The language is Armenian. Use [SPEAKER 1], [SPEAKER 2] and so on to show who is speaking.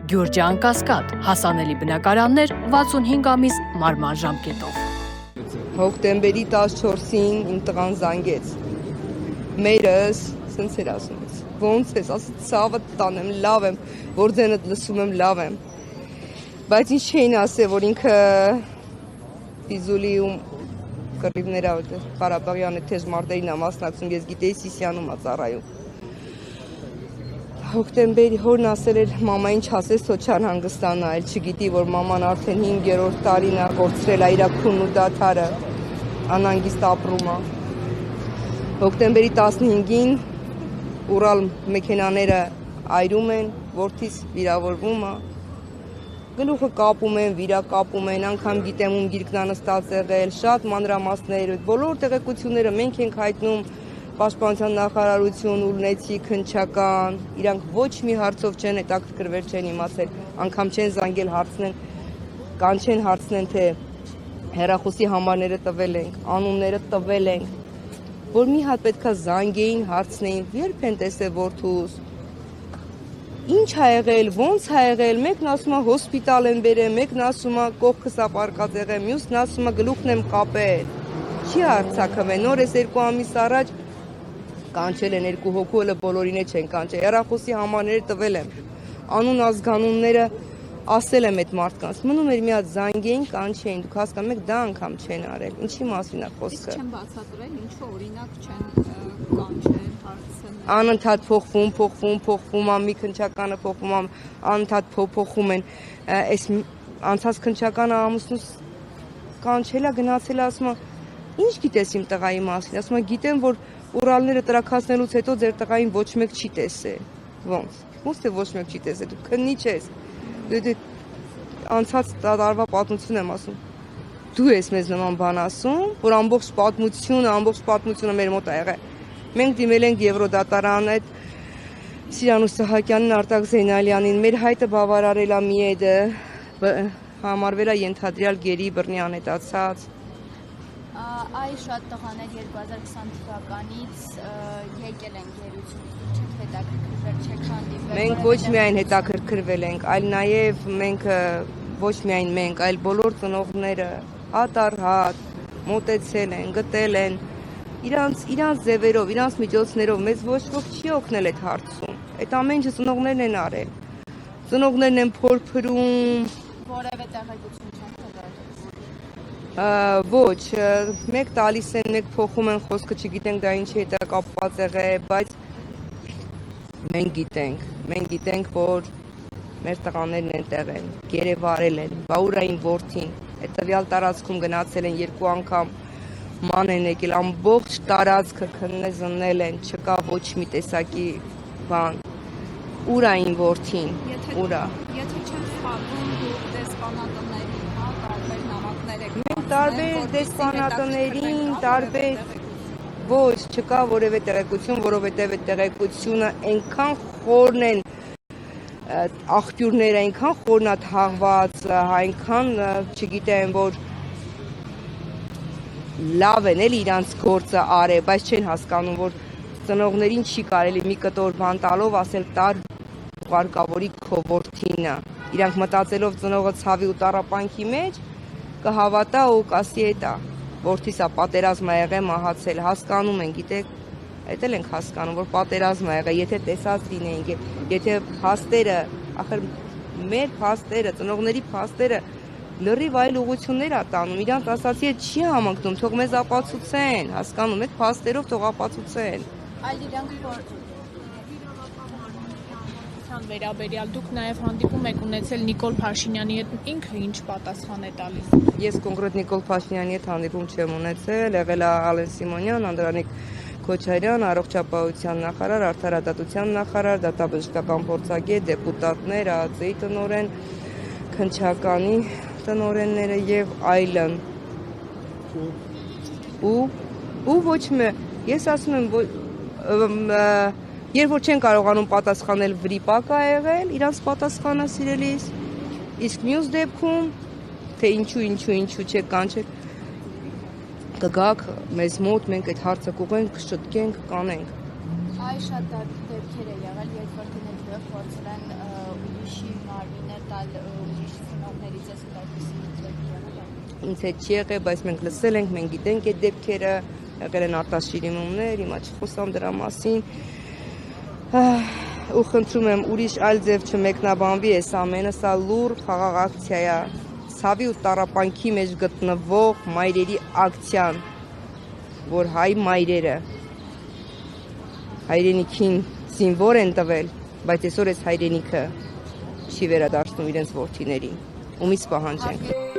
[SPEAKER 1] Գյուրջան Կասկադ, հասանելի բնակարաններ 65 ամիս մարման ժամկետով։
[SPEAKER 2] Հոկտեմբերի 14-ին իմ տղան զանգեց։ Մերս, սենց էր ասում ես, ոնց ես, ասեց ցավը տանեմ, լավ եմ, որ ձենդ լսում եմ, լավ եմ։ Բայց ինչ չէին ասել, որ ինքը Ֆիզուլի ու կռիվները Ղարաբաղյան թեժ մարտերին է մասնակցում, ես գիտեի Սիսիանում է ծառայում։ Հոկտեմբերի հորն ասել էր մամային չասես Սոչան հանգստանա, էլ չգիտի, որ մաման արդեն 5-րդ տարին է կորցրել է իր քունն ու դադարը, անհանգիստ ապրում է։ Հոկտեմբերի 15-ին Ուրալ մեքենաները այրում են, որդիս վիրավորվում է, գլուխը կապում են, վիրակապում են, անգամ գիտեմ ում գիրկն նստած եղել, շատ մանրամասներ, բոլոր տեղեկությունները մենք ենք հայտնում Պաշտպանության նախարարություն, Ուլնեցի, Քնչական, իրանք ոչ մի հարցով չեն հետաքրքրվել, չեն իմացել, անգամ չեն զանգել հարցնեն, կանչեն հարցնեն, թե հեռախոսի համարները տվել ենք, անունները տվել ենք, որ մի հատ պետքա զանգեին, հարցնեին, երբ են տեսել որդուս, ինչ ա եղել, ոնց ա եղել, մեկն ասում է հոսպիտալ են բերել, մեկն ասում է կողքս ա պառկած եղել, մյուսն ասում է գլուխն եմ կապել, չի արձակվել, նոր էս 2 ամիս առաջ կանչել են 2 հոգու, էլ բոլորին չեն կանչել, հեռախոսի համարները տվել եմ, անուն ազգանունները ասել եմ այդ մարդկանց, մնում էր մի հատ զանգեին, կանչեին, դուք հասկանում եք, դա անգամ չեն արել, ինչի մասին է խոսքը։
[SPEAKER 3] Իսկ չեն բացատրել, ինչու օրինակ չեն կանչել, հարցնել։
[SPEAKER 2] Անընդհատ փոխվում, մի քնչականը փոխվում, անընդհատ փոխում են, այս անցած քնչականը ամուսնուս կանչելա, գնացել ասում է, ինչ գիտես իմ տղայի մասին, ասում է, գիտեմ, որ Ուրալները տրաքացնելուց հետո ձեր տղային ոչ մեկ չի տեսել, ոնց թե ոչ մեկ չի տեսել, դու քննիչ ես, դու անցած տարվա պատմություն եմ ասում, դու ես մեզ նման բան ասում, որ ամբողջ պատմությունը մեր մոտ ա եղել, մենք դիմել ենք Եվրոդատարան այդ Սիրանուս Սահակյանին, Արտակ Զեյնալյանին, մեր հայտը բավարարել է միեդը, համարվել է ենթադրյալ գերի բռնի անհետացած։
[SPEAKER 3] Այ շատ տղաներ 2020 թվականից եկել են գերություն, չեք հետաքրքրվել, չեք հանդիպել։
[SPEAKER 2] Մենք ոչ միայն հետաքրքրվել ենք, այլ նաև մենք ոչ միայն մենք, այլ բոլոր ծնողները հատ առ հատ մոտեցել են, գտել են իրանց ձևերով, իրանց միջոցներով մեզ ոչ ոք չի օգնել այդ հարցում։ Այդ ամեն ինչը ծնողներն են արել։ Ծնողներն են փորփրում։
[SPEAKER 3] Որևէ տեղեկություն չեն տվել։
[SPEAKER 2] Ոչ, մեկ տալիս են, մեկ փոխում են խոսքը, չգիտենք դա ինչի հետ է կապված եղել, բայց մենք գիտենք, որ մեր տղաներն այնտեղ են, գերեվարել են, բաուրային որդին, այդ տվյալ տարածքում գնացել են 2 անգամ ման են եկել, ամբողջ տարածքը քննել են, չկա ոչ մի տեսակի բան, ուրային որդին, ուրա։
[SPEAKER 3] Եթե չեմ սպառվում, դուք դեսպանատներին, տարբեր նամակներ եք։
[SPEAKER 2] Մենք տարբեր դեսպանատներին, տարբեր ոչ, չկա որևէ տեղեկություն, որովհետև այդ տեղեկությունը այնքան խորն են աղբյուրները, այնքան խորն է թաղված, այնքան չգիտեմ, որ լավ են էլի իրանց գործը արել, բայց չեն հասկանում, որ ծնողներին չի կարելի մի կտոր բան տալով ասել տար ուղարկավորի քո որդինը։ Իրանք մտածելով ծնողը ցավի ու տառապանքի մեջ կհավատա ու կասի էտա որդիս է պատերազմ ա եղել, մահացել, հասկանում են, գիտեք, այդ էլ ենք հասկանում, որ պատերազմ ա եղել, եթե տեսած լինեինք, եթե փաստերը, ախր մեր փաստերը, ծնողների փաստերը լրիվ այլ ուղղություններ ա տանում, իրանք ասացի հետ չի համընկնում, թող մեզ ապացուցեն, հասկանում եք, փաստերով թող ապացուցեն։
[SPEAKER 3] Այլ իրանք վերաբերյալ դուք նաև հանդիպում եք ունեցել Նիկոլ Փաշինյանի հետ, ինքը ինչ պատասխան է տալիս։
[SPEAKER 2] Ես կոնկրետ Նիկոլ Փաշինյանի հետ հանդիպում չեմ ունեցել, եղել է Ալեն Սիմոնյան, Անդրանիկ Քոչարյան, առողջապահության նախարար, արդարադատության նախարար, դատաբժշկական փորձագետ, դեպուտատներ, ԱԱԾ-ի տնօրեն, Քնչականի տնօրենները եւ այլն։ Ու ոչ մի, ես ասում եմ, երբ որ չեն կարողանում պատասխանել վրիպակ ա եղել, իրանց պատասխանը սիրելիս, իսկ մյուս դեպքում, թե ինչու չեք կանչել, կգաք մեզ մոտ, մենք այդ հարցը կուղենք, կշտկենք, կանենք։
[SPEAKER 3] Այ շատ դեպքեր է եղել, երբ որ գնեցել փորձել են ուրիշի մարմին տալ ուրիշ ծնողներից ես որպեսզի
[SPEAKER 2] Ինձ հետ չի եղել, բայց մենք լսել ենք, մենք գիտենք այդ դեպքերը, եղել են արտաշիրիմումներ, հիմա չխոսամ դրա մասին։ Ու խնդրում եմ ուրիշ այլ ձև չմեկնաբանվի այս ամենը, սա լուր խաղաղ ակցիա է, ցավի ու տառապանքի մեջ գտնվող մայրերի ակցիան, որ հայ մայրերը հայրենիքին զինվոր են տվել, բայց այսօր այս հայրենիքը չի վերադարձնում իրենց որդիներին, ումից պահանջենք։